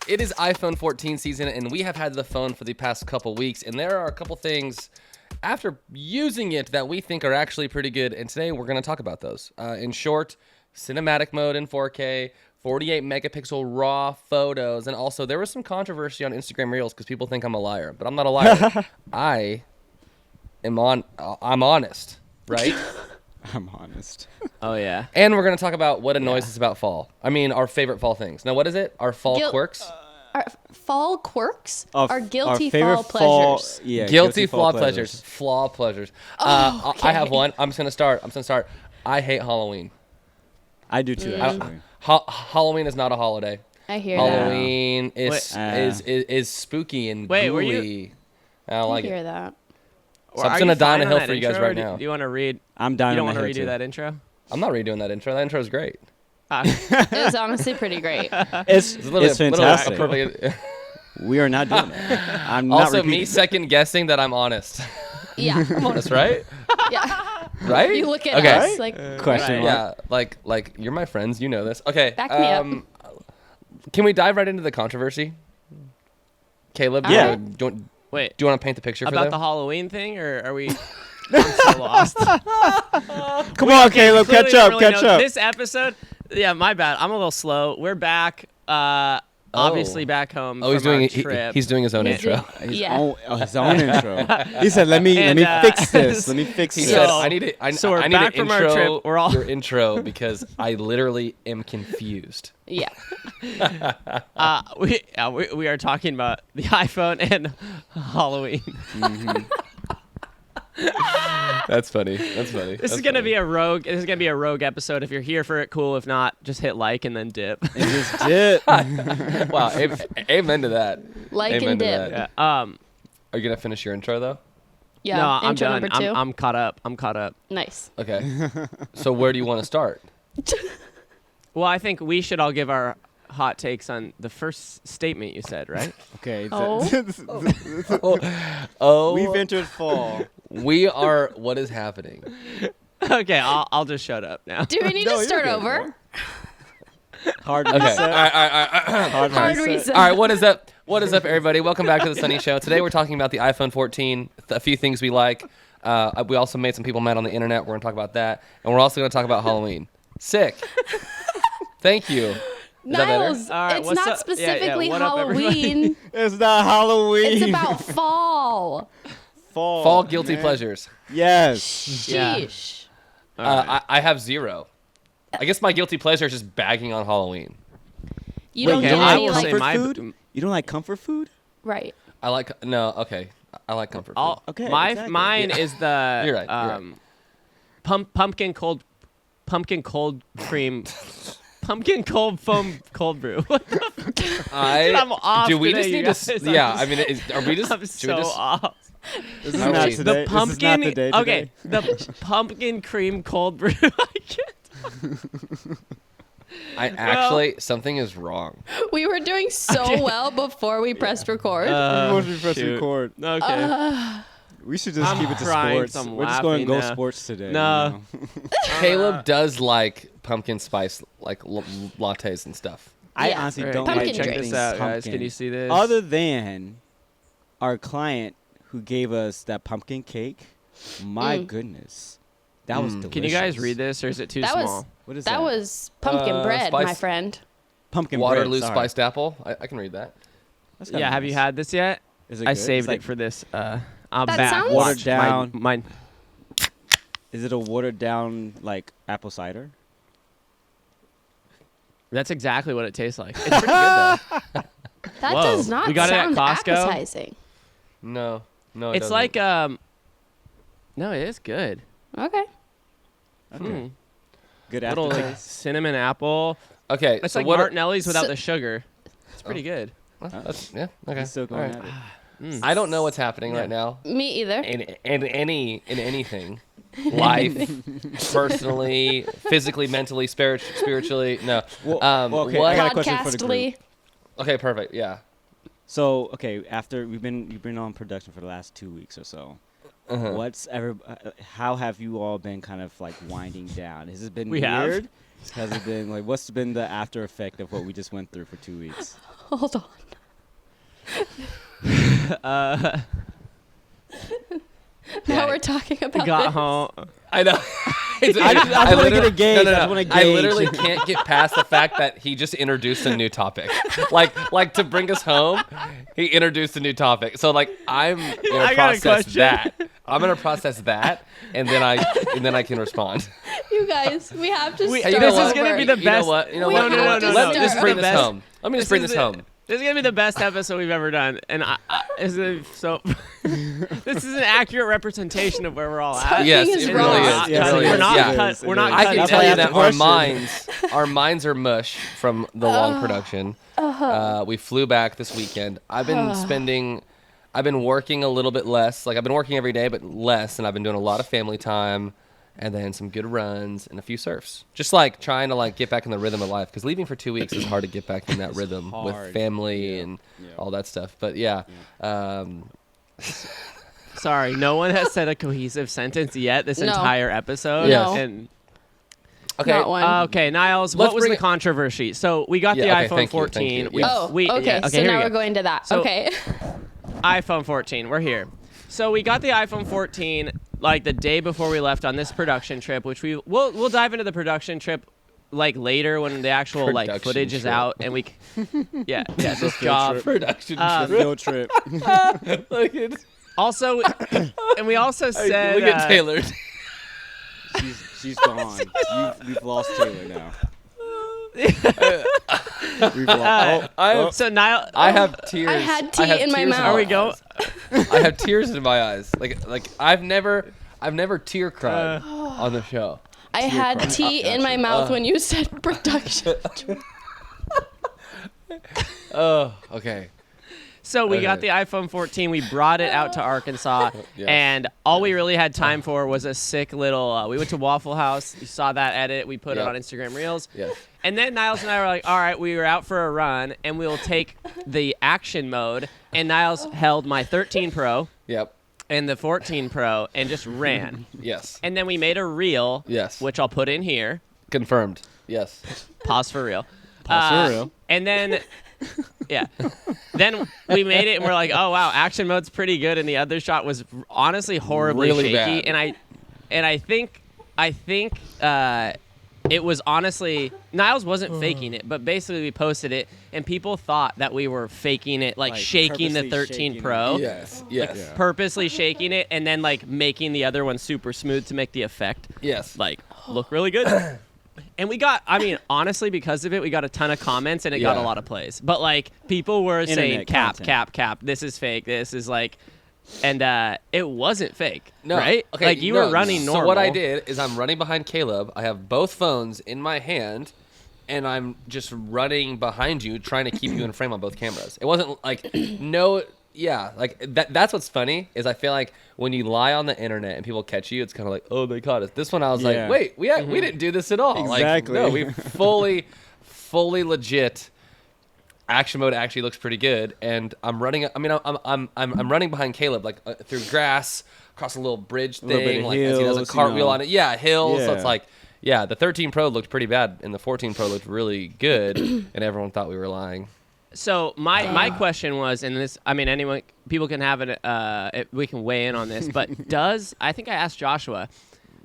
It is iPhone 14 season, and we have had the phone for the past couple weeks, and there are a couple things after using it that we think are actually pretty good, and today we're going to talk about those. In short, cinematic mode in 4K, 48 megapixel raw photos, and also there was some controversy on Instagram Reels because people think I'm a liar, but I'm not a liar. I'm honest, right? I'm honest. Oh, yeah. And we're going to talk about what annoys us about fall. I mean, our favorite fall things. Now, what is it? Our fall quirks? Our fall quirks Our guilty favorite fall pleasures. Yeah, Guilty flaw pleasures. Flaw pleasures. Okay. I have one. I'm just going to start. I hate Halloween. I do too, actually. Halloween is not a holiday. I hear Halloween is spooky and Wait, were ghouly. I don't that. like I hear it. that. So I'm just going to die on a hill for you guys right Do now. you want to read? I'm dying. You don't on want the to hill redo too. that intro? I'm not redoing that intro. That intro is great. It was honestly pretty great. It's literally fantastic. a perfect- We are not doing that. I'm not Also, repeating me second guessing that I'm honest. Yeah. I'm honest, right? Yeah. Right? You look at Okay. us like Question Yeah, like you're my friends. You know this. Okay. Back me up. Can we dive right into the controversy? Caleb, Yeah. do Wait, you want to paint the picture for about them? the Halloween thing, or are we? I'm so lost. Come on, Caleb, Clearly catch don't up, really catch know. up. This episode, yeah, my bad. I'm a little slow. We're back. Obviously back home. Oh, he's from our doing trip. he's doing his own He's intro. Yeah. His own intro. He said, "Let me fix this. Let me fix He this." said, So- "I need to. so we're I need back to from our intro trip. We're all- your intro because I literally am confused." Yeah. We are talking about the iPhone and Halloween. That's funny. That's funny. This is gonna be a rogue. This is gonna be a rogue episode. If you're here for it, cool. If not, just hit like and then dip. And just dip. Wow. Amen to that. Like Amen and to dip. that. Yeah. Are you gonna finish your intro though? Yeah. No, I'm Intro done. number 2. I'm caught up. I'm caught up. Nice. Okay. So where do you want to start? Well, I think we should all give our hot takes on the first statement you said, right? Okay. Oh, We've entered fall. we are. What is happening? Okay, I'll just shut up now. Do we need No, to you're start good, over? Hard Okay. reset. All Hard reset. right. What is up? What is up, everybody? Welcome back to the Sunny Show. Today we're talking about the iPhone 14. A few things we like. We also made some people mad on the internet. We're gonna talk about that, and we're also gonna talk about Halloween. Sick. Thank you. Is that better? Niles, All right, it's what's not up? Yeah, specifically what up, everybody? Halloween. It's not Halloween. It's about fall. fall. Fall guilty man. pleasures. Yes. Yeah. Sheesh. I have 0. I guess my guilty pleasure is just bagging on Halloween. You Wait, don't you get don't I any will like say like comfort food? You don't like comfort food? right. I like okay. I like comfort food. Okay, My exactly. mine is the You're right, you're right. pumpkin cold cream. Pumpkin cold foam cold brew. I'm off do we today, just you need guys. to? Yeah, I mean, are we just? I'm should so we just? off. This is Are not we- today. The This is pumpkin. not the day Okay, today. the pumpkin cream cold brew. I can't. I actually something is wrong. We were doing so Okay. well before we pressed record. We must be pressing shoot. record. Okay. We should just I'm keep it to crying, sports. so I'm We're just going to go laughing now. sports today. No. you know? Caleb does like pumpkin spice like lattes and stuff. I Yeah. honestly All right, don't Pumpkin like check drinks. this out, guys. pumpkin. Can you see this? Other than our client who gave us that pumpkin cake, my goodness, that was delicious. Can you guys read this, or is it too That was- small? What is That was pumpkin bread, my spice- friend. pumpkin Waterloo bread, sorry. spiced apple. I can read that. That's kinda Yeah, have you nice. had this yet? Is it I good? saved It's like- it for this. I'm That back. sounds- Watch Watered down. Mine. Is it a watered down like apple cider? That's exactly what it tastes like. It's pretty good though. That Whoa. does not We got it at sound Costco? appetizing. No, it It's doesn't. like no, it is good. Okay. Okay. Good Little aftertaste. cinnamon apple. Okay. It's so like what? Martinelli's without so- the sugar. It's pretty good. Yeah. Okay. He's still all going right. at it. I don't know what's happening right now Me either. in anything, life, personally, physically, mentally, spiritually. No. Well, okay, what? I got a question for the group. Podcastly. Okay. Perfect. Yeah. So, okay, after you've been on production for the last 2 weeks or so. How have you all been kind of like winding down? Has it been We have. weird? Has it been like what's been the after effect of what we just went through for 2 weeks? Hold on. Now we're talking about Got this. home. I know. I just wanna get a gauge. No, I no, just no. wanna I gauge. literally can't get past the fact that he just introduced a new topic. Like to bring us home, he introduced a new topic. So like I'm gonna I got a process question. that. I'm gonna process that, and then I can respond. You guys, we have to start This is over. gonna be the You best. know what? You know We what? have You know what? to Let me start. just bring The this best- home. Let me just bring this home. This is gonna be the best episode we've ever done, and this is an accurate representation of where we're all at. Yes, Something is it wrong. really We're is. not It really we're is. not Yeah. cut. We're not I cutting can That's tell why I you asked that the question. our minds are mush from the long production. We flew back this weekend. I've been working a little bit less. Like I've been working every day, but less, and I've been doing a lot of family time, and then some good runs and a few surfs. Just like trying to like get back in the rhythm of life, because leaving for 2 weeks is hard to get back in that rhythm with hard. family Yeah. and Yeah. all that stuff. But yeah. Sorry, no one has said a cohesive sentence yet this No. entire episode. Yes. And Okay. Not one. okay, Niles, Let's what was bring the it- controversy? So we got Yeah, the okay, iPhone thank you, 14. thank you. Yes. Okay. Yeah, So here now we we're go. going to that. So- Okay. iPhone 14. We're here. So we got the iPhone 14 like the day before we left on this production trip, which we'll dive into the production trip like later when the actual like Production footage is trip. out and we yeah this Field job trip. Production Field trip. Look at, also and we also said look at Taylor. She's gone. We've lost Taylor now. We've lost. so Niall I have tears. I had tea have in my tears mouth. are we go I have tears in my eyes. Like I've never tear cried on the show. I had tea in my mouth when you said production. Oh, okay. So we got the Okay. iPhone 14. We brought it out to Arkansas, Yes. and all we really had time for was a sick little. We went to Waffle House. You saw that edit. We put it Yep. on Instagram Reels. Yes. And then Niles and I were like, all right, we were out for a run, and we'll take the action mode. And Niles held my 13 Pro Yep. and the 14 Pro and just ran. Yes. And then we made a reel, Yes. which I'll put in here. Confirmed. Yes. Pause for real. Pause for real. And then, yeah. Then we made it, and we're like, oh, wow, action mode's pretty good. And the other shot was honestly horribly Really shaky. bad. And I think it was honestly, Niles wasn't faking it, but basically we posted it, and people thought that we were faking it, like shaking the purposely 13 shaking Pro. it. Yes. Yes. Yeah. Purposely shaking it, and then like making the other one super smooth to make the effect Yes. like look really good. And we got, I mean, honestly, because of it, we got a ton of comments and it got a Yeah. lot of plays. But like people were saying, Internet cap, content. cap, cap. This is fake. This is like, and it wasn't fake, No. right? Okay. Like you no. were running normal. So what I did is I'm running behind Caleb. I have both phones in my hand, and I'm just running behind you, trying to keep you in frame on both cameras. It wasn't like no. Yeah, like that's what's funny is I feel like when you lie on the internet and people catch you, it's kind of like, oh, they caught us. This one I was Yeah. like, wait, we didn't do this at all. Exactly. Like, no, we fully legit. Action mode actually looks pretty good, and I'm running. I mean, I'm running behind Caleb like through grass across a little bridge little bit thing, of like as he does a hills, you cartwheel know. on it. Yeah, hills. So Yeah. it's like, yeah, the 13 Pro looked pretty bad, and the 14 Pro looked really good, and everyone thought we were lying. So my question was, and this, I mean, anyone, people can have it. We can weigh in on this, but I think I asked Joshua.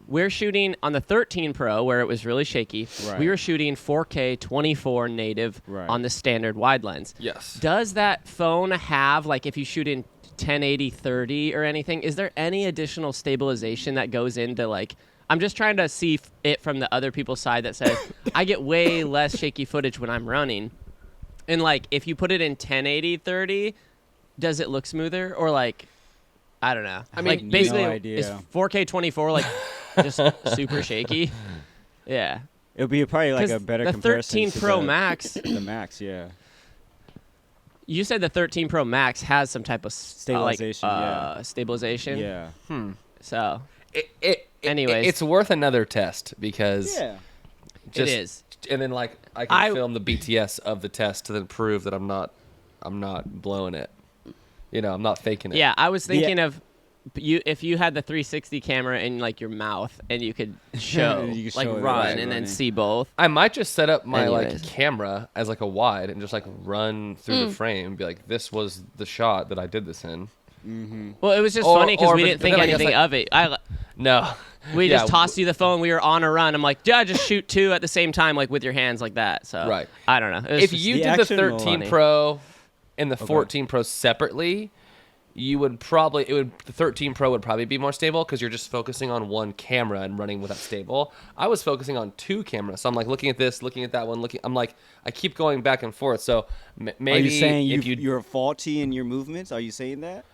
We're shooting on the 13 Pro where it was really shaky. Right. We were shooting 4K 24 native Right. on the standard wide lens. Yes. Does that phone have, like, if you shoot in 1080 30 or anything, is there any additional stabilization that goes into, like, I'm just trying to see it from the other people's side that says, I get way less shaky footage when I'm running. And, like, if you put it in 1080 30, does it look smoother? Or, like, I don't know. I mean, like, basically, no idea. is 4K 24, like, just super shaky? Yeah. It would be probably like 'Cause a better the comparison 13 to Pro the, Max, the Max, yeah. you said the 13 Pro Max has some type of Stabilization, yeah. stabilization. Yeah. So Anyways, it's worth another test because Yeah. just, it is. and then like I can film the BTS of the test to then prove that I'm not blowing it. You know, I'm not faking it. Yeah, I was thinking of if you had the 360 camera in like your mouth and you could show You could like show it, run right, and then running. see both. I might just set up my Anyways. like camera as like a wide and just like run through the frame and be like, this was the shot that I did this in. Well, it was just Or- funny because or- we but- didn't but think then I guess, anything like- of it. No. We Yeah, just tossed you the phone. We were on a run. I'm like, yeah, just shoot 2 at the same time, like with your hands like that. So Right. I don't know. It was If just- you The did the action mode. 13 Funny. Pro and the 14 Pro separately, you would probably the 13 Pro would probably be more stable because you're just focusing on one camera and running with that stable. I was focusing on 2 cameras, so I'm like looking at this, looking at that one, I'm like I keep going back and forth. So maybe Are you saying if you're faulty in your movements? Are you saying that?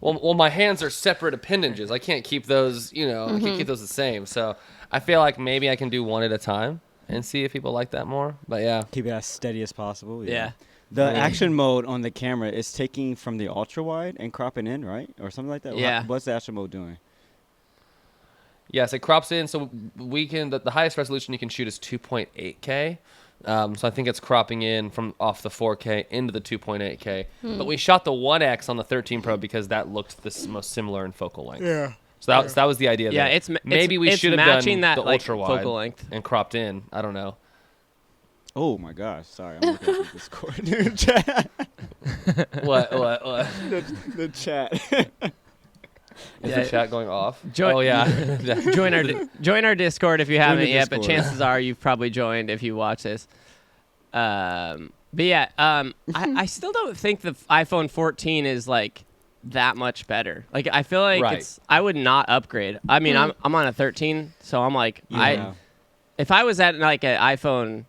well, my hands are separate appendages. I can't keep those, I can't keep those the same. So I feel like maybe I can do one at a time and see if people like that more. But yeah. Keep it as steady as possible. Yeah. The action mode on the camera is taking from the ultra wide and cropping in, right, or something like that. Yeah. What's the action mode doing? Yes, it crops in, so we can the highest resolution you can shoot is 2.8K. So I think it's cropping in from off the 4K into the 2.8K. But we shot the 1X on the 13 Pro because that looked the most similar in focal length. Yeah. So that was the idea. Yeah, there. it's maybe we it's should have matching done that the like ultra wide focal length. and cropped in. I don't know. Oh my gosh! Sorry, I'm looking at the Discord chat. What? the chat. Is Yeah. the chat going off? Join- Oh yeah. Join our Discord if you haven't the yet, but Discord. chances are you've probably joined if you watch this. But yeah, I still don't think the iPhone 14 is like that much better. Like I feel like Right. I would not upgrade. I mean, I'm on a 13, so I'm like Yeah. if I was at like an iPhone,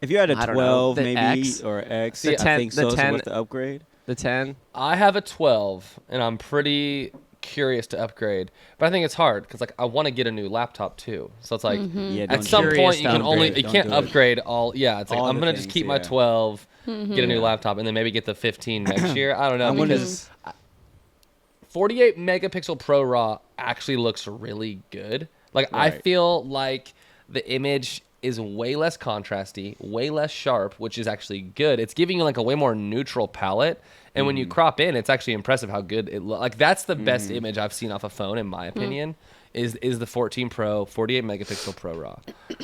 If you had a I don't know, 12 the maybe X, or X, the I 10 think the so. 10 So what's the upgrade? the 10, I have a 12, and I'm pretty curious to upgrade, but I think it's hard because like I want to get a new laptop too. So it's like Yeah, at don't some do it. Curious point you to can only upgrade. you Don't can't do it. upgrade all. Yeah, it's like All I'm the gonna just things, keep my yeah. 12, get a new laptop, and then maybe get the 15 next year. I don't know I'm gonna because 48 megapixel Pro RAW actually looks really good. Like I Right. feel like the image is way less contrasty, way less sharp, which is actually good. It's giving you like a way more neutral palette. And when you crop in, it's actually impressive how good it looks. Like that's the best image I've seen off a phone, in my opinion, is the 14 Pro, 48 megapixel Pro RAW.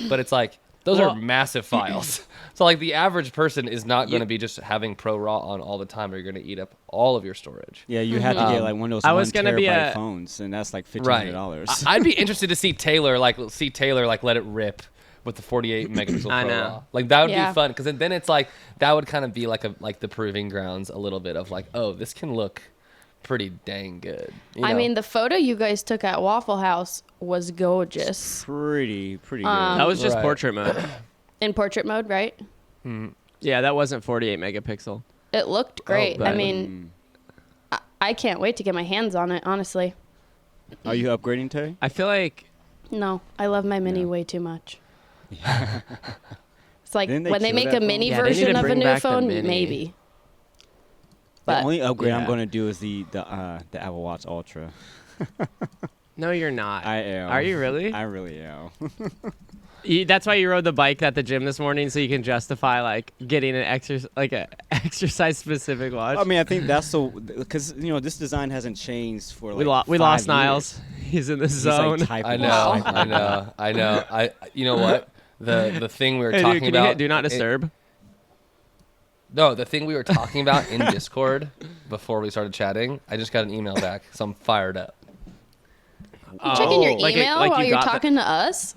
But it's like those Well- are massive files. So like the average person is not going to be just having Pro RAW on all the time, or you're going to eat up all of your storage. Yeah, you have to get like one of those I was 1 gonna be terabyte a- phones, and that's like Right. $1,500. I'd be interested to see Taylor like let it rip with the 48 megapixel Pro I know. RAW. Like that would Yeah. be fun because then it's like that would kind of be like the proving grounds a little bit of like, oh, this can look pretty dang good. You I know? mean, the photo you guys took at Waffle House was gorgeous pretty good. that was just Right. portrait mode. in portrait mode, right? Yeah, that wasn't 48 megapixel. It looked great. I but- mean, I can't wait to get my hands on it, honestly. Are you upgrading, Tay? I feel like No, I love my mini Yeah. way too much. It's like Didn't they when they kill make that a phone? mini Yeah, they need version to of a bring new back the phone, mini. maybe. The But only upgrade I'm yeah. going to do is the Apple Watch Ultra. no, you're not. I am. Are you really? I really am. That's why you rode the bike at the gym this morning, so you can justify like getting an exercise specific watch. I mean, I think that's so because this design hasn't changed for like we 5 lost years. Niles. He's in the He's like zone. typing I on know, his I iPhone. know, I know. You know what? The thing we were Hey, dude, talking can about. you hit do not disturb? No, the thing we were talking about in Discord before we started chatting. I just got an email back, so I'm fired up. you checking your Like email like while you you're got the- talking to us?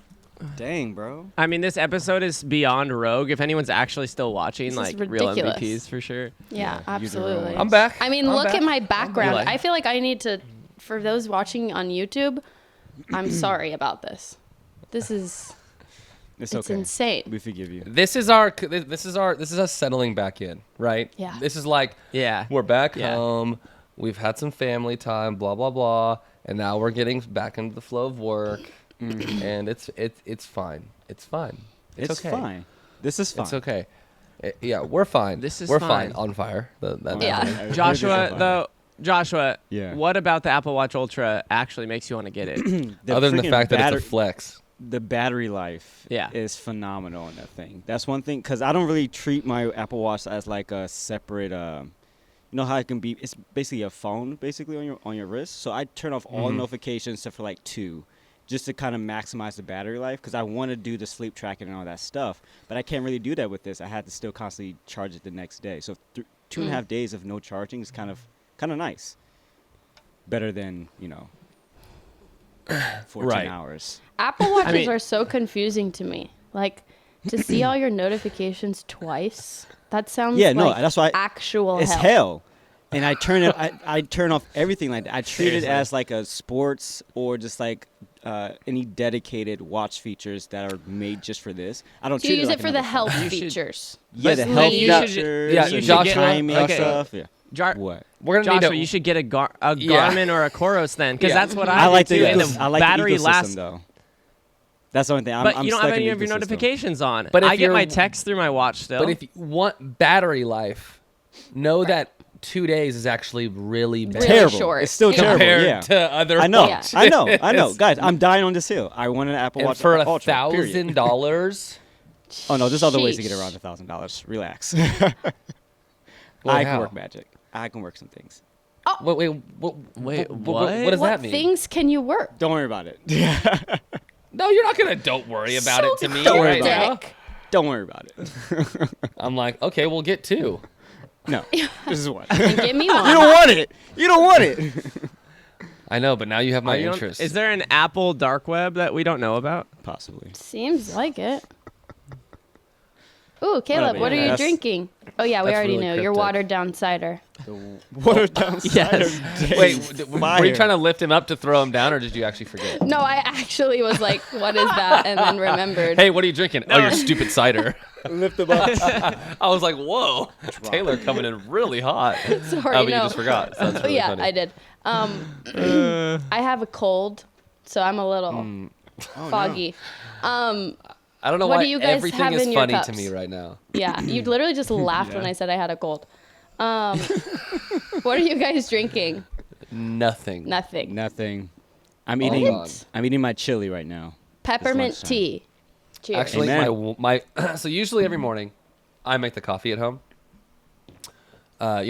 Dang, bro. I mean, this episode is beyond rogue. If anyone's actually still watching, This is like real ridiculous. MVPs for sure. Yeah, Yeah, user absolutely. roles. I'm back. I mean, I'm look back. at my background. like- I feel like I need to, for those watching on YouTube, I'm sorry about this. This is It's it's okay. insane. We forgive you. This is us settling back in, right? Yeah. This is like Yeah. we're back Yeah. home. We've had some family time, blah blah blah, and now we're getting back into the flow of work, and it's fine. It's fine. It's okay. fine. This is fine. It's okay. Yeah, we're fine. This is we're fine. On fire. Yeah. Joshua, Yeah. what about the Apple Watch Ultra actually makes you want to get it? Other than the freaking fact that batter- it's a flex. the battery life Yeah. is phenomenal on that thing. That's one thing because I don't really treat my Apple Watch as like a separate, know how it can be. It's basically a phone, basically on your wrist. So I turn off all notifications except for like 2, just to kind of maximize the battery life because I want to do the sleep tracking and all that stuff. But I can't really do that with this. I had to still constantly charge it the next day. So 2.5 days of no charging is kind of nice. Better than 14 Right. hours. Apple Watches mean- are so confusing to me. Like, to see all your notifications twice, that sounds that's why actual it's hell. hell. And I turn it. I turn off everything like that. I treat it as like a sports or just like any dedicated watch features that are made just for this. I don't Do treat you use like it for the another health phone. You should- features? Yeah, the But health you should- features. yeah, and you the should get- timing okay. stuff. Yeah. What? We're gonna Joshua, need to. you should get a Yeah. Garmin or a Koros then, because Yeah. that's what I I, like do the too. And the I like battery the ecosystem lasts. though. That's the only thing. But I'm you don't stuck have in any the of your ecosystem. notifications on. But if I get my you're- text through my watch still. But if you want battery life, know that 2 days is actually really bad Really Terrible. short. It's still Yeah. terrible. compared Yeah. to other I know. watches. I know. Guys, I'm dying on this hill. I want an Apple And Watch for Ultra, period. $1,000. Oh no, there's other ways to get Sheesh. around $1,000. Relax. Well, I how? can work magic. I can work some things. Wait, Wait, what does what? What that mean? things can you work? Don't worry about it. No, you're not gonna. Don't worry about So it to me Don't worry right about now. Dick. Don't worry about it. I'm like, okay, we'll get 2. No, this is one. And give me You one. don't want it. You don't want it. I know, but now you have my Are you on- interest. is there an Apple dark web that we don't know about? Possibly. Seems like it. Ooh, Caleb, Whatever, what yeah, are you that's- drinking? Oh yeah, we that's already really knew. Your cryptic. watered down cider. Watered down cider. Wait, were you trying to lift him up to throw him down, or did you actually forget? No, I actually was like, what is that? And then remembered. Hey, what are you drinking? Oh, your stupid cider. lift them up? I was like, whoa, Taylor coming in really hot. Sorry, Oh, but no. you just forgot. So that's Oh, really yeah, funny. I did. I have a cold, so I'm a little foggy. I don't know What why do you guys everything have is in your funny to cups? me right now. Yeah, you literally just laughed when I said I had a cold. What are you guys drinking? Nothing. Nothing. Nothing. I'm Hold eating. on. I'm eating my chili right now. Peppermint lunchtime. tea. Cheers. Actually, Amen. my so usually every morning, I make the coffee at home. Well,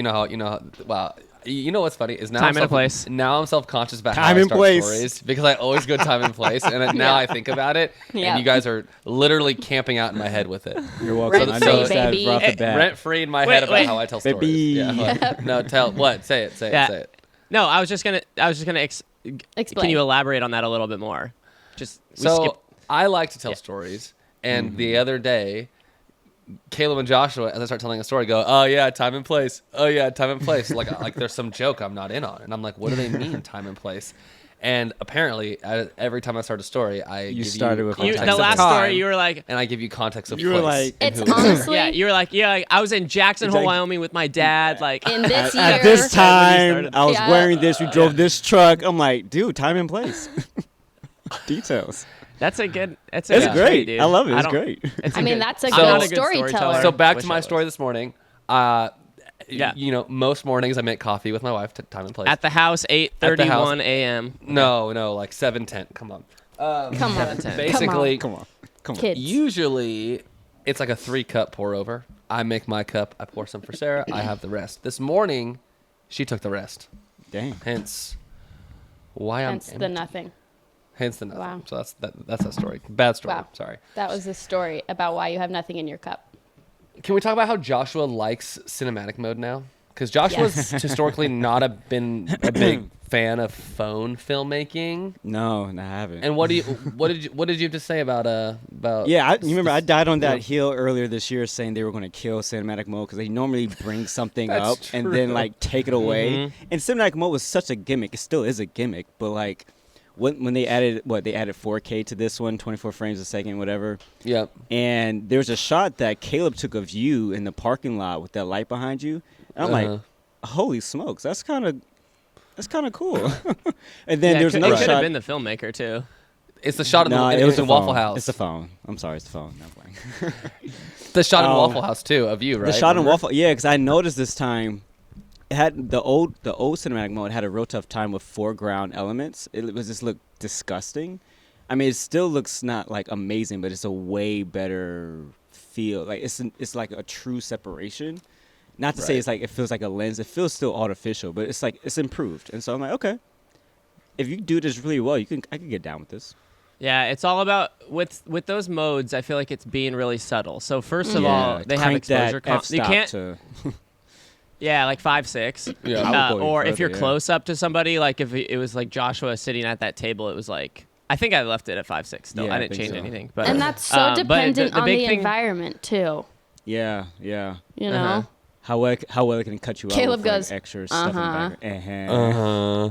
you know what's funny is now Time I'm and a place. Now I'm self-conscious about Time how I and start place. stories because I always go time and place, and then now Yeah. I think about it, Yeah. and you guys are literally camping out in my head with it, You're welcome. Rent I free, noticed that baby. right off the bat. rent free in my Wait, head about wait. how I tell Baby. stories. Yeah, what? No, tell what? Say it. Say Yeah. it. Say it. No, I was just gonna Explain. Can you elaborate on that a little bit more? Just we So skip. I like to tell stories, and the other day, Caleb and Joshua, as I start telling a story, go, "Oh yeah, time and place. Oh yeah, time and place." like there's some joke I'm not in on, and I'm like, "What do they mean, time and place?" And apparently, every time I start a story, I give started with You, context the of last time, story, you were like, and I give you context of You were place. like- and It's who it is. honestly yeah, you were like, I was in Jackson Hole, Exactly. Wyoming with my dad. Like, in this year. At this time, started. I was Yeah. wearing this. We drove this truck. I'm like, dude, time and place. Details. that's a good. It's It's good great. trait, dude. I love it. It's don't- great. It's I mean, good- that's a I'm good not a storyteller. So back Wish to my I was. story this morning. Yeah. You know, most mornings I make coffee with my wife. Time and place. At the house, 8:31 a.m. no, like 7:10. Come on. Come on. Basically, Come on. Kids. usually it's like a 3-cup pour over. I make my cup. I pour some for Sarah. I have the rest. This morning, she took the rest. Dang. Hence, why Hence I'm the empty. nothing. Hence the nothing. Wow. So that's that story. Bad story. Wow. Sorry. That was the story about why you have nothing in your cup. Can we talk about how Joshua likes cinematic mode now? Because Joshua's historically not been a big fan of phone filmmaking. No, I haven't. And what did you have to say about Yeah, you remember I died on that yeah. hill earlier this year saying they were going to kill cinematic mode because they normally bring something That's up and then true. like take it away. And cinematic mode was such a gimmick. It still is a gimmick, but like when they added 4K to this one, 24 frames a second, whatever. Yep. And there was a shot that Caleb took of you in the parking lot with that light behind you. And I'm like, holy smokes, that's kind of cool. And then Yeah, there was it another could shot. have been the filmmaker too. It's the shot No, in, it was in the Waffle phone. House. It's the phone. I'm sorry, it's the phone. No, I'm playing. The shot in Oh. Waffle House too of you, right? The shot in Remember? Waffle, yeah, because I noticed this time, it had the old cinematic mode had a real tough time with foreground elements. It was just look disgusting. I mean, it still looks not like amazing, but it's a way better feel. Like it's like a true separation. not to say it's like it feels like a lens. It feels still artificial, but it's like it's improved. And so I'm like, okay, if you do this really well, I can get down with this. Yeah, it's all about with those modes. I feel like it's being really subtle. So first of all, they have Crank exposure. that f-stop You can't. to Yeah, like 5.6. Yeah. I would go Or even if you're further, yeah. close up to somebody, like if it was like Joshua sitting at that table, it was like I think I left it at 5.6 still. Yeah, I I didn't think change so. anything. But And that's so but dependent on big the thing- environment too. yeah. You know. How well it can cut you Caleb out with goes, like, extra stuff in the background. No,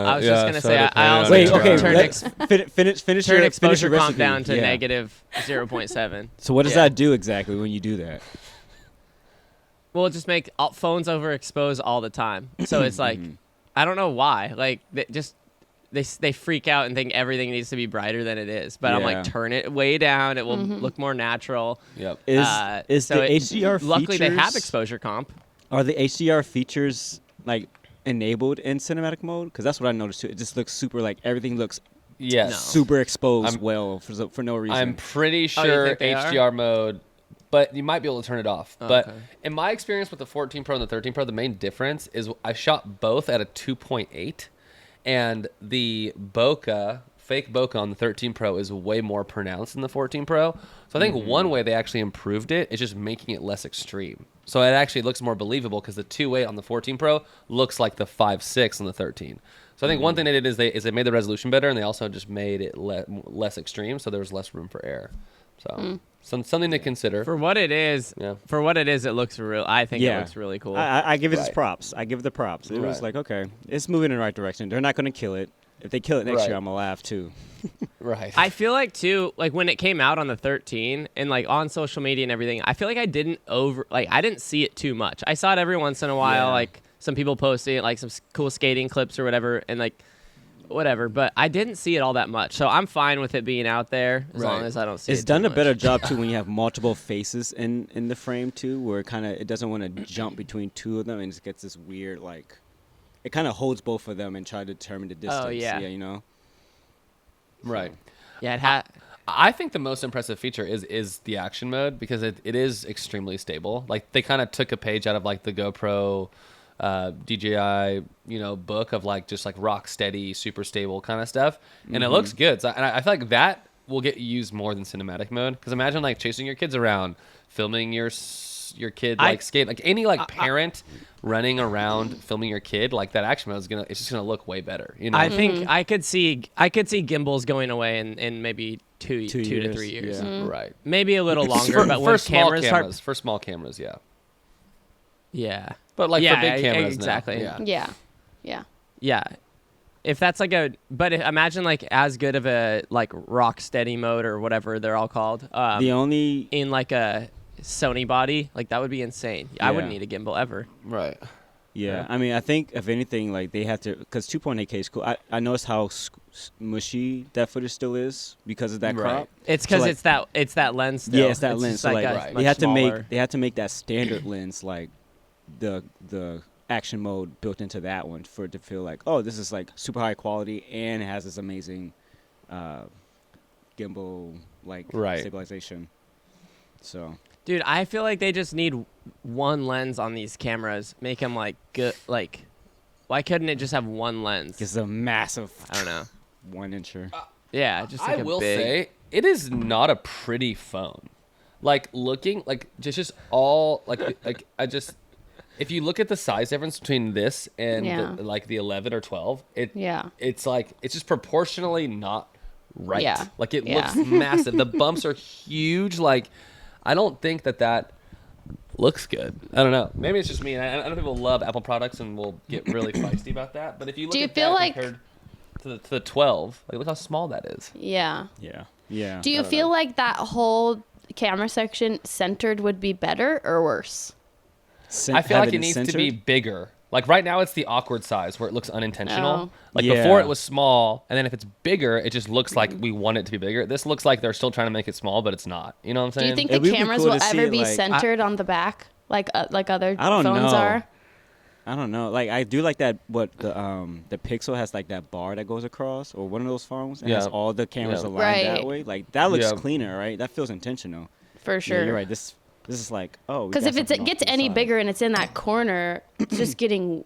I was just gonna say I also Wait, turn, okay. turn, Finish turn your exposure comp recipe. down to Yeah. negative 0.7. So what does Yeah. that do exactly when you do that? Well, it just make phones overexpose all the time. So it's like, I don't know why. Like, they freak out and think everything needs to be brighter than it is. But I'm Yeah. like, turn it way down. It will look more natural. Yep. Is so the it- HDR Luckily, they have features- exposure comp. Are the HDR features like enabled in cinematic mode? Because that's what I noticed too. It just looks super like everything looks Yes. No. super exposed I'm- well for no reason. I'm pretty Oh, you sure think they are? HDR mode, but you might be able to turn it off. Oh, but okay. in my experience with the 14 Pro and the 13 Pro, the main difference is I shot both at a 2.8, and the fake bokeh on the 13 Pro is way more pronounced than the 14 Pro. So I think one way they actually improved it is just making it less extreme. So it actually looks more believable because the 2.8 on the 14 Pro looks like the 5.6 on the 13. So I think one thing they did is they made the resolution better, and they also just made it less extreme, so there was less room for error. So something to consider. For what it is, Yeah. it looks real. I think it looks really cool. I give it its Right. props. I give it the props. It was Right. like, okay, it's moving in the right direction. They're not going to kill it. If they kill it next Right. year, I'm going to laugh too. Right. I feel like too, like when it came out on the 13 and like on social media and everything, I feel like I didn't see it too much. I saw it every once in a while, Yeah. like some people posting it, like some cool skating clips or whatever, and like whatever. But I didn't see it all that much, so I'm fine with it being out there as long Right. as I don't see It's it. done too a better much. job too when you have multiple faces in the frame too, where it doesn't want to jump between two of them and it gets this weird like, it kind of holds both of them and try to determine the distance. yeah. you know. Right. Yeah, it had. I think the most impressive feature is the action mode because it is extremely stable. Like they kind of took a page out of like the GoPro DJI, book of like just like rock steady, super stable kind of stuff, and it looks good. So, and I feel like that will get used more than cinematic mode because imagine like chasing your kids around, filming your kid like skate, like any like parent running around filming your kid, like that action mode it's just gonna look way better. I think I could see gimbals going away in maybe two to years, 3 years. yeah. Right. Maybe a little longer, for, but for when small cameras cameras, start, for small cameras, yeah. yeah, But like Yeah, for big cameras, no. exactly. Yeah. Yeah. yeah. If that's like imagine like as good of a like rock steady mode or whatever they're all called. The only In like a Sony body, like that would be insane. I wouldn't Yeah. need a gimbal ever. Right. Yeah, I mean, I think if anything, like they have to, because 2.8K is cool. I noticed how mushy that footage still is because of that Right. crop. It's because like- it's that lens. Still. Yeah, it's that just lens. So like, a Right. much they had to smaller- make that standard lens like the action mode built into that one for it to feel like, oh, this is like super high quality and it has this amazing gimbal like Right. stabilization. So Dude, I feel like they just need one lens on these cameras. Make them like good. Like, why couldn't it just have one lens? it's a massive I don't know. 1-incher. Yeah, just like I a will big. say it is not a pretty phone. Like looking like just all like I just if you look at the size difference between this and Yeah. the 11 or 12, Yeah. it's like it's just proportionally not right. Yeah. Like it Yeah. looks massive. The bumps are huge. Like I don't think that looks good. I don't know. Maybe it's just me. I know people love Apple products and will get really feisty about that. But if you look Do you at feel that like- compared to the 12, like look how small that is. Yeah. Yeah. Do you feel like that whole camera section centered would be better or worse? I feel like it needs to be bigger. Like right now, it's the awkward size where it looks unintentional. Oh. Like Yeah. before, it was small, and then if it's bigger, it just looks like we want it to be bigger. This looks like they're still trying to make it small, but it's not. You know what I'm saying? Do you think It the would be cameras cool will to see ever it, be like- centered on the back like other I don't phones know. are? I don't know. Like I do like that. What the Pixel has like that bar that goes across, or one of those phones. It has Yeah. all the cameras Yeah. aligned that Right. way. Like that looks Yeah. cleaner, right? That feels intentional. For Yeah, sure. you're right. This This is like, oh, Because if it gets any bigger and it's in that corner, it's just getting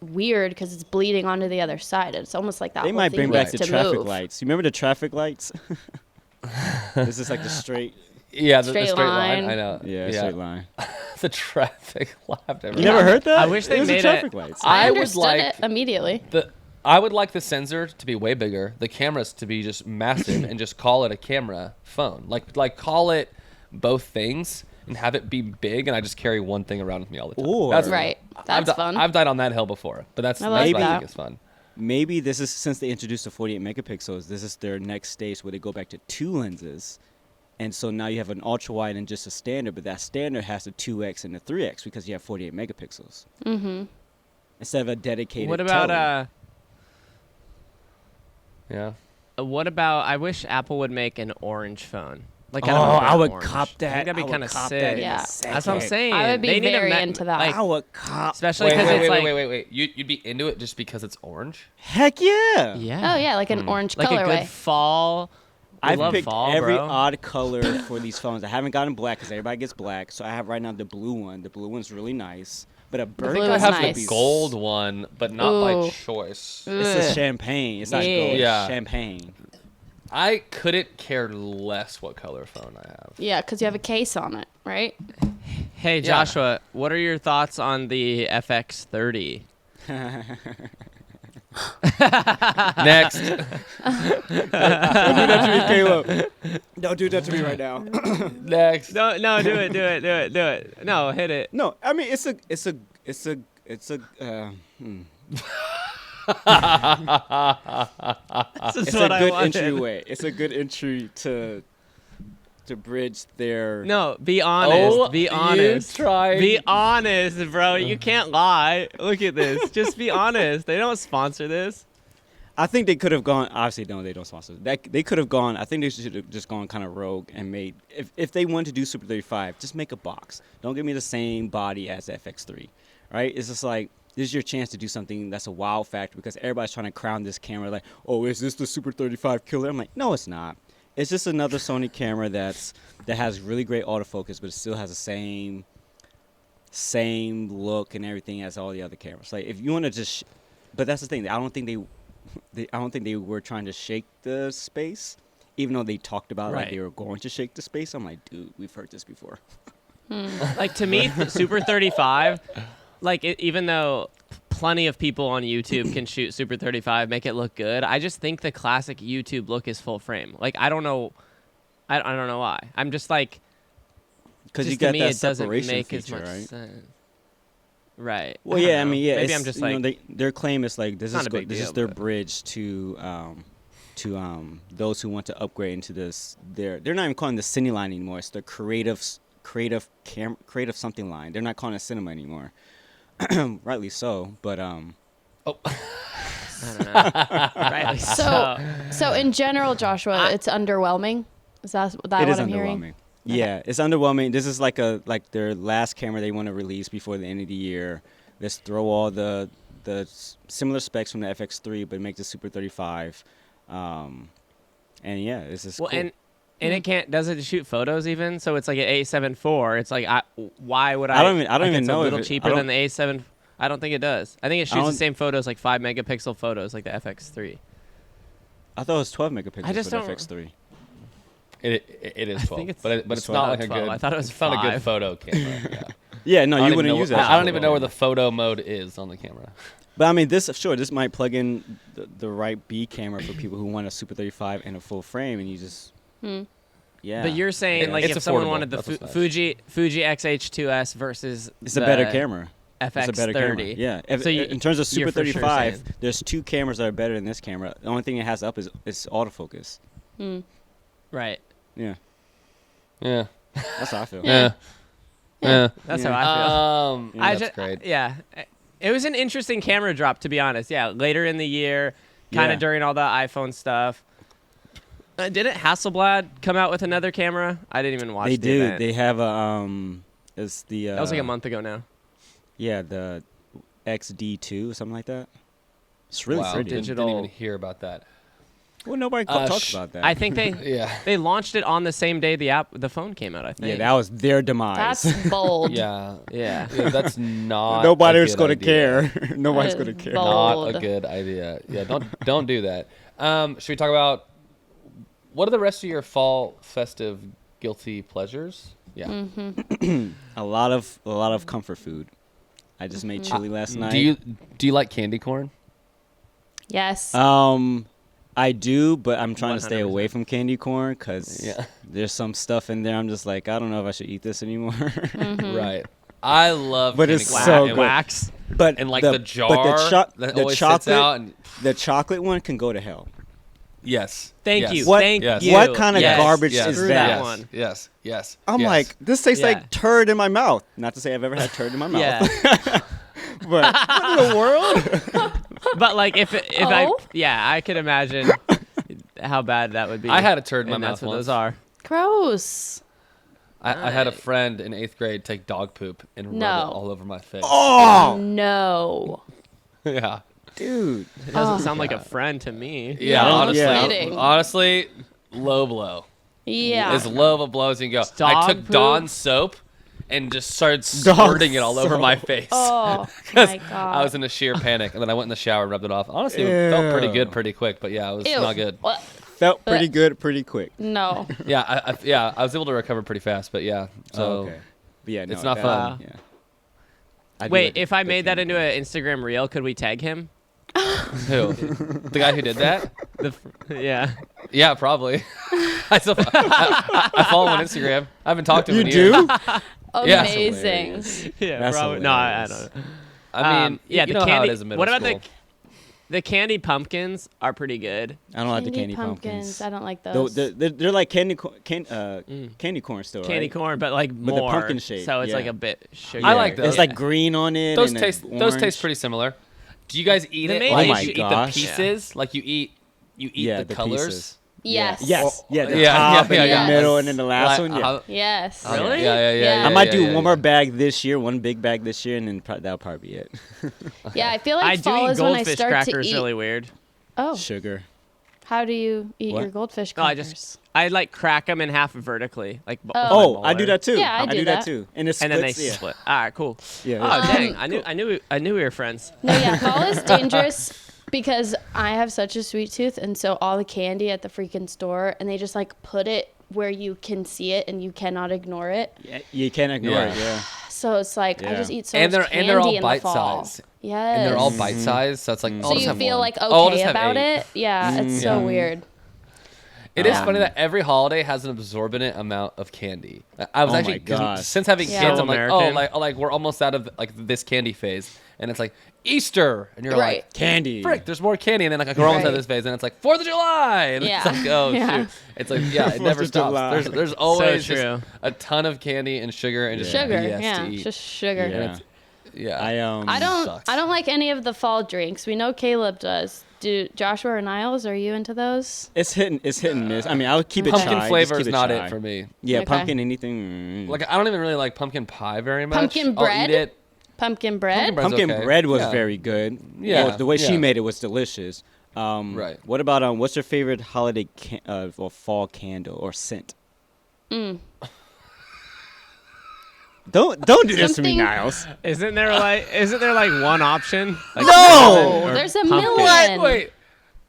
weird because it's bleeding onto the other side. It's almost like that. they whole might thing bring back needs the to traffic move. lights. You remember the traffic lights? This is like the straight. Yeah, the Straight straight line. line. I know. Yeah, straight line. The traffic light. I've never You never heard that? I wish they There's the made traffic it- lights. I I would understood like it immediately. I would like the sensor to be way bigger, the cameras to be just massive, and just call it a camera phone. Like call it both things and have it be big, and I just carry one thing around with me all the time. Or- That's Right. I've That's di- fun. I've died on that hill before, but that's I like what I that. think is fun. Maybe this is, since they introduced the 48 megapixels, this is their next stage where they go back to 2 lenses. And so now you have an ultra wide and just a standard, but that standard has the 2x and the 3x because you have 48 megapixels. Mm-hmm. Instead of a dedicated What about tele. Yeah. what about? I wish Apple would make an orange phone. Like Oh, kind of a I would orange. cop that. I think that'd I be would kind of cop sick. that in a Yeah. That's what I'm second. saying. I would be They need a very me- into that. Like, I would cop. especially Wait, because wait, it's wait, like wait, wait, wait. You'd be into it just because it's orange? Heck yeah. yeah. Oh yeah, like an orange Like a colorway. good fall. I I've love picked fall, every bro. odd color for these phones. I haven't gotten black because everybody gets black. So I have right now the blue one. The blue one's really nice. But a burgundy blue I is have nice. the gold one, but not by Ooh. choice. It's a Ugh. champagne. It's not Yeah. gold. Yeah. It's champagne. I couldn't care less what color phone I have. Yeah, because you have a case on it, right? Hey Joshua, what are your thoughts on the FX30? Next. Don't do that to me, Caleb. Don't do that to me right now. Next. No, do it. No, hit it. No, I mean it's a This is it's what a I good wanted. entryway. It's a good entry to bridge their. No, be honest. Oh, be you honest. tried. Be honest, bro. You can't lie. Look at this. Just be honest. They don't sponsor this. I think they could have gone. Obviously, no, they don't sponsor. That they could have gone. I think they should have just gone kind of rogue and made. If they wanted to do Super 35, just make a box. Don't give me the same body as FX3. Right? It's just like this is your chance to do something that's a wow factor because everybody's trying to crown this camera like, oh, is this the Super 35 killer? I'm like, no, it's not. It's just another Sony camera that has really great autofocus, but it still has the same look and everything as all the other cameras. Like if you want to just, but that's the thing. I don't think they were trying to shake the space, even though they talked about like Right. they were going to shake the space. I'm like, dude, we've heard this before. Like to me, Super 35, like even though plenty of people on YouTube can shoot Super 35, make it look good, I just think the classic YouTube look is full frame. Like I don't know why. I'm just like, Because just you to got me, that it doesn't separation make feature, as much right? sense. Right. Well, don't yeah, I know. mean, yeah. Maybe it's, I'm just you know, like, their claim is like not a big this is deal, their but- bridge to those who want to upgrade into this. They're not even calling the Cine line anymore. It's the creative something line. They're not calling it cinema anymore. Rightly so, but Oh. I don't know. Rightly So in general, Joshua, it's underwhelming. Is that it what is I'm underwhelming. hearing? Yeah, it's underwhelming. This is like their last camera they want to release before the end of the year. Let's throw all the similar specs from the FX3, but make the Super 35. And yeah, this is well, cool. and it does it shoot photos even? So it's like an A7 IV. It's like why would I? I don't even like, know It's a if little it- I cheaper don't- than the A7. I don't think it does. I think it shoots the don't- same photos, like 5 megapixel photos, like the FX3. I thought it was 12 megapixels I just for the don't- FX3. It is 12, think it's- but it's 12. not like a 12. good. I thought it was it's not a good 5. photo camera. Yeah. Yeah, no, I don't you even wouldn't know use what- that. I don't even know where the photo mode is on the camera. But I mean, this might plug in the right B camera for people who want a Super 35 and a full frame, and you just yeah. But you're saying like It's if someone affordable. wanted the That's what's nice. Fuji XH2S versus it's the a better camera. It's a FX30. better camera. Yeah. So In terms of you're Super for sure 35, saying- there's 2 cameras that are better than this camera. The only thing it has up is autofocus. Right. Yeah. Yeah. That's how I feel. Yeah. Yeah. That's Yeah. how I feel. Yeah, I that's just, great. yeah. It was an interesting camera drop, to be honest. Yeah, later in the year, kind of Yeah. during all the iPhone stuff. Didn't Hasselblad come out with another camera? I didn't even watch They the do. event. They have a it's the That was like a month ago now. Yeah, the XD2 or something like that. It's really Wow, pretty. Digital. Didn't even hear about that. Well, nobody talks about that. I think Yeah. they launched it on the same day the phone came out. I think. yeah, that was their demise. That's bold. Yeah. Yeah. Yeah, that's not. Nobody's going to care. Nobody's That going is to care. bold. Not a good idea. Yeah, don't do that. Should we talk about what are the rest of your fall festive guilty pleasures? Yeah. Mm-hmm. A lot of comfort food. I just made chili last night. Do you like candy corn? Yes. I do, but I'm trying to stay 100%. away from candy corn because Yeah. there's some stuff in there. I'm just like, I don't know if I should eat this anymore. Mm-hmm. Right. I love But candy it's corn. so And- good. Wax. But And like the the jar but that the always chocolate, sits out and the chocolate one can go to hell. yes. Thank yes. you. What- Thank yes. you. What kind of Yes. garbage Yes. is Screw that? that Yes. one. Yes. Yes. I'm yes. like, this tastes Yeah. like turd in my mouth. Not to say I've ever had turd in my mouth. Yeah. But what in the world? But like if I Oh? I could imagine how bad that would be. I had a turd in my and mouth that's what once. those are. Gross. I had a friend in 8th grade take dog poop and rub No. it all over my face. Oh, No. Yeah. dude. It doesn't Oh. sound like a friend to me. Yeah, No honestly. kidding. Honestly, low blow. Yeah. As low of a blow as you can go. I Dog took poop? Dawn's soap and just started squirting it all over my face. Oh 'Cause my god. I was in a sheer panic, and then I went in the shower and rubbed it off. Honestly, it felt pretty good pretty quick, but yeah, it was Ew. not good. What? Felt pretty good, pretty quick. No. Yeah, I was able to recover pretty fast, but yeah. So okay. But yeah, no, it's not that- fun. Yeah. I do Wait, like if the I made that candy into an Instagram reel, could we tag him? who? The guy who did that? Yeah. Yeah, probably. I follow him on Instagram. I haven't talked to him You in years. do? Yeah. Amazing. Yeah, That's probably. No, I hilarious. don't know. I mean, yeah, you the know candy. how it is in middle what about school. the candy pumpkins? Are pretty good. I don't like the candy pumpkins. I don't like Though those. they're like candy corn still, Candy right? corn, but like the more. pumpkin shape, So it's yeah. like a bit sugary. I like those. It's like green on it. Those and taste then those orange. taste pretty similar. Do you guys eat The it main like Oh my you eat gosh. the pieces? Like you eat Yeah, the colors? pieces. Yes. Yes. Yeah. The Yeah, top yeah, and yeah. the middle, and then the last Like, one. Yeah. Yes. Really? Yeah. I might yeah, do yeah, one more yeah. bag this year, one big bag this year, and then that'll probably be it. Yeah, I feel like I do fall eat is when I goldfish start to crackers. eat. Really weird. Oh, Sugar. how do you eat What? your goldfish No, I crackers? I like crack them in half vertically, like. with my Oh, I do molar. that too. Yeah, I do that that. too. And it And then they splits, yeah. split. All right, cool. Yeah. Oh yeah. dang! I knew we were friends. No, yeah, fall is dangerous because I have such a sweet tooth, and so all the candy at the freaking store, and they just like put it where you can see it and you cannot ignore it. Yeah, you can't ignore Yeah. it. Yeah. So it's like I Yeah. just eat so And much they're- candy and they're all in the fall. bite-sized. Yes. And they're all Mm-hmm. bite sized, so it's like So I'll just you have feel one. like Oh, I'll okay just have about 8. it? Yeah, it's so weird. It is funny that every holiday has an absorbent amount of candy. I was Oh my actually 'cause gosh. since having Yeah. kids, So I'm like, American. like we're almost out of like this candy phase, and it's like Easter, and you're Right. like, Candy. frick, there's more candy, and then like we're almost out of Right. this phase, and it's like 4th of July, and Yeah. it's like, oh Yeah. shoot, it's like yeah, it 4th never of stops. July. There's always just true. a ton of candy and sugar and just Sugar, BS yeah, to eat. just sugar. Yeah. Yeah, I don't. Sucks. I don't like any of the fall drinks. We know Caleb does. Do Joshua or Niles? Are you into those? It's hit and miss. I mean, I would keep it Pumpkin chai. flavor just is keep not chai. it for me. Yeah, Okay. pumpkin anything. Like I don't even really like pumpkin pie very much. Pumpkin I'll bread? eat it. Pumpkin bread. Pumpkin bread's Pumpkin okay. bread was Yeah. very good. Yeah, Well, the way she yeah. made it was delicious. Right. What about what's your favorite holiday or fall candle or scent? Don't do this to me, Something- Niles. Isn't there like one option? Like No! or There's a pumpkin? million. Wait.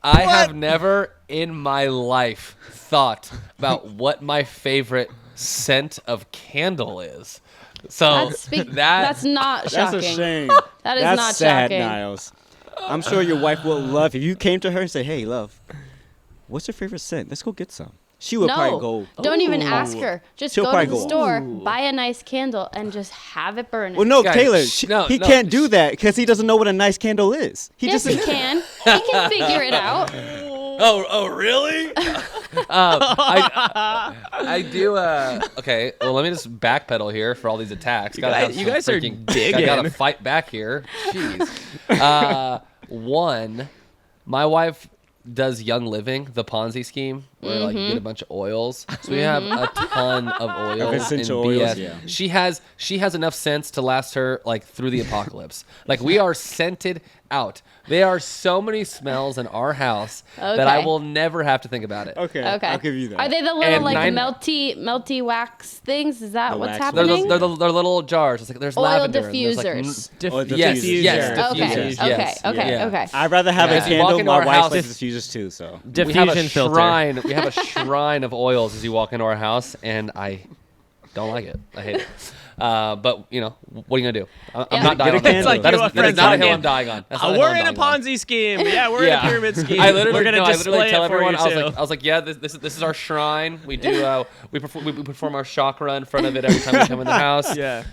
I have never in my life thought about what my favorite scent of candle is. So That's not shocking. That's a shame. That is That's not sad, shocking. Niles. I'm sure your wife will love if you came to her and say, "Hey, love, what's your favorite scent? Let's go get some." She would probably No, go. don't even "Ooh." ask her. Just She'll go to probably the go, store, "Ooh." buy a nice candle, and just have it burning. Well, no, Guys, Taylor, no, he no, can't do that because he doesn't know what a nice candle is. He yes, just he can. He can figure it out. Oh, really? I do. Okay. Well, let me just backpedal here for all these attacks. You guys are I digging. gotta fight back here. Jeez. One, my wife does Young Living, the Ponzi scheme, where like you get a bunch of oils. So we have a ton of oils. essential and oils, BS. yeah. She has enough scents to last her like through the apocalypse. Like we are scented out. There are so many smells in our house that I Okay. will never have to think about it. Okay, Okay. I'll give you that. Are they the little And like nine- melty wax things? Is that The what's wax They're, happening? they're little jars. It's like there's Oil lavender. And there's, like, diffusers. Oh, the yes, diffusers. yes, Yeah. Okay. diffusers, Okay. yes. Okay. Yeah. Okay. I'd rather have Yeah. a As you walk candle. into My our wife house- likes diffusers too, so. we have a Diffusion filter. shrine. We have a shrine of oils as you walk into our house, and I don't like it. I hate it. But you know, what are you gonna do? I'm Yeah. not dying Get a on that. candle. It's like That you is a that is friend's not a hill talking. I'm dying on. That's not a We're hill in a I'm dying on. Ponzi scheme. Yeah, we're in a pyramid scheme. I literally, we're gonna no, I display literally tell it for everyone. you I too. was like, yeah, this is our shrine. We do we perform our chakra in front of it every time we come in the house. yeah.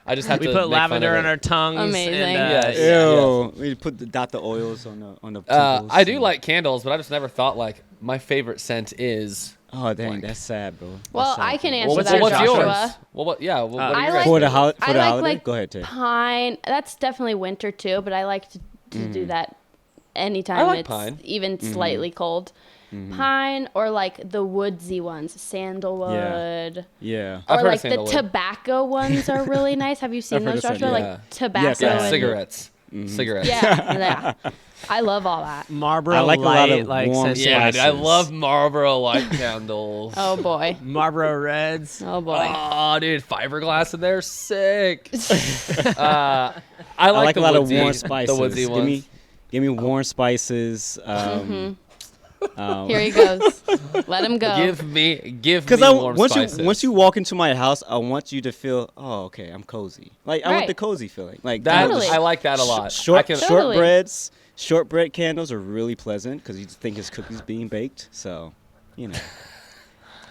I just have We to put make lavender fun of on it. our tongues. Amazing. And, Yes. Ew. We put the oils on the temples. I do like candles, but I just never thought like my favorite scent is. Oh dang, blank. that's sad, bro. That's Well, sad, I can bro. answer What's, that, what's Joshua. yours? Well, what? Yeah. What are I your like- guys' For the, favorites? for I the like holiday? like Go ahead, Tay. pine. That's definitely winter too, but I like to do that anytime I like it's pine. even slightly cold. Pine or like the woodsy ones, sandalwood. Yeah. I've Or heard of like the sandalwood. tobacco ones are really nice. Have you seen I've heard those, of Joshua? sandalwood. Like tobacco Yes, Yeah, and cigarettes. Cigarettes. Yeah, yeah. I love all that. Marlboro I like a lot of Light, warm scented- Yeah, dude, I Spices. love Marlboro Light candles. Oh boy. Marlboro Reds. Oh boy. Oh, dude, fiberglass in there, sick. I I like like the a lot woodsy, of warm spices. The woodsy ones. Give me warm spices. Here he goes. Let him go. Give me Because warm once spices. you walk into my house, I want you to feel, oh, okay, I'm cozy. Like I want Right. the cozy feeling. Like that, Totally. I like that a lot. I Short can, Totally. shortbread candles are really pleasant because you just think it's cookies being baked. So, you know.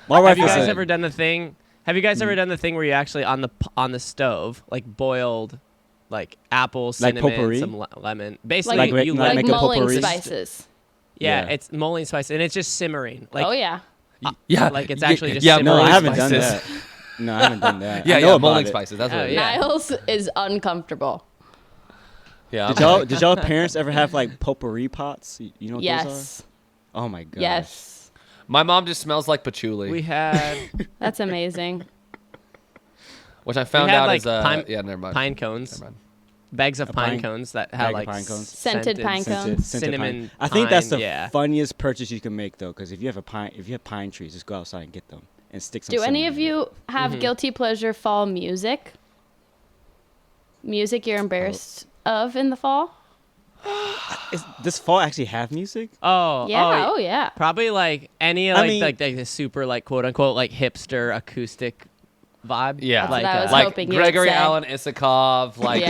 My wife Have you is guys a- ever done the thing? Have you guys ever done the thing where you actually on the stove like boiled like apple, Like cinnamon, potpourri? some lemon. Basically, Like you like let like make a mulling potpourri? spices. yeah, Yeah. it's mulling spice and it's just simmering. Like Oh yeah. yeah, like it's y- actually just yeah, simmering No, I mulling haven't done spices. that. No, I haven't done that. Yeah, I know yeah, about mulling it. spices. That's Oh, what it is. yeah. Niles is uncomfortable. Yeah. Did y'all parents ever have like potpourri pots? You know what those Yes. are? Oh my god. Yes. My mom just smells like patchouli, we had That's amazing. which I found had, out like, is pine- yeah, never mind. pine cones, Never mind. bags of pine pine- cones that bag had of like pine cones. Scented pine cones. cinnamon. pine. I think that's the pine, yeah. funniest purchase you can make though, because if you have pine trees, just go outside and get them and stick some. Do any cinnamon of in it. you have Mm-hmm. guilty pleasure fall music? Music you're embarrassed of in the fall? Does fall actually have music? Oh, Yeah. oh, Oh yeah. probably like any I like mean- like the super like quote unquote like hipster acoustic vibe. Yeah. That's like what I was Like hoping you would Gregory say. Allen Isakov, like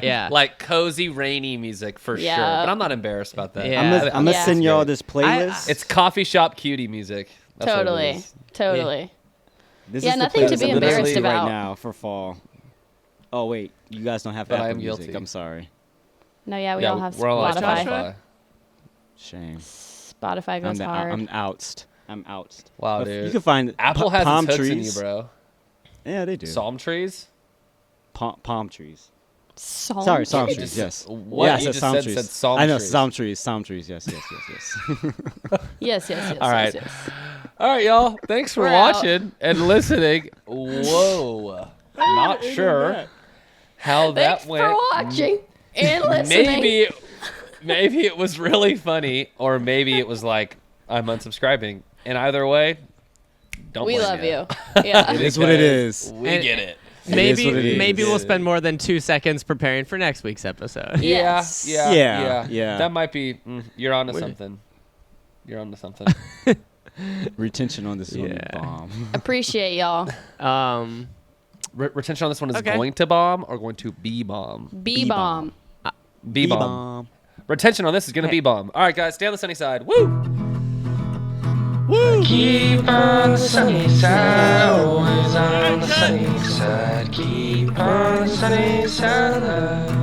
Yeah. like cozy rainy music for sure. Yeah. But I'm not embarrassed about that. Yeah. I'm gonna Yeah. send y'all Great. this playlist. It's coffee shop cutie music. That's what it Totally. is. Totally. This Yeah, is the nothing to playlist be I'm listening embarrassed to about. right now for fall. Oh wait, you guys don't have But I Apple am Music. guilty. I'm sorry. No, yeah, we Yeah, all have we're all on Spotify. Spotify. Shame. Spotify goes hard. I'm outsed. I'm outsed. Wow, But dude. You can find Apple has palm its hooks trees. in you, bro. Yeah, they do. Psalm trees. Palm trees. Psalm Sorry, psalm trees? trees. Yes. What? Yeah, I You said just psalm said trees. psalm I know trees. psalm trees. Psalm trees. Yes. Yes, yes, yes. All right. Yes, yes. All right, y'all. Thanks for We're out. watching and listening. Whoa. Not sure how that Thanks went. for watching and listening. Maybe it was really funny, or maybe it was like I'm unsubscribing. And either way, don't We blame love ya. you. Yeah. It is what it is. We And- get it. Maybe what it is. maybe we'll spend more than 2 seconds preparing for next week's episode. Yes. Yeah. That might be. You're onto something. You're onto something. Retention on this one Yeah. bomb. Appreciate y'all. Retention on this one is Okay. going to bomb or going to be bomb. B bomb. Be bomb. Retention on this is going to be bomb. All right, guys, stay on the sunny side. Woo! Keep on the sunny side, always on the sunny side. Keep on the sunny side.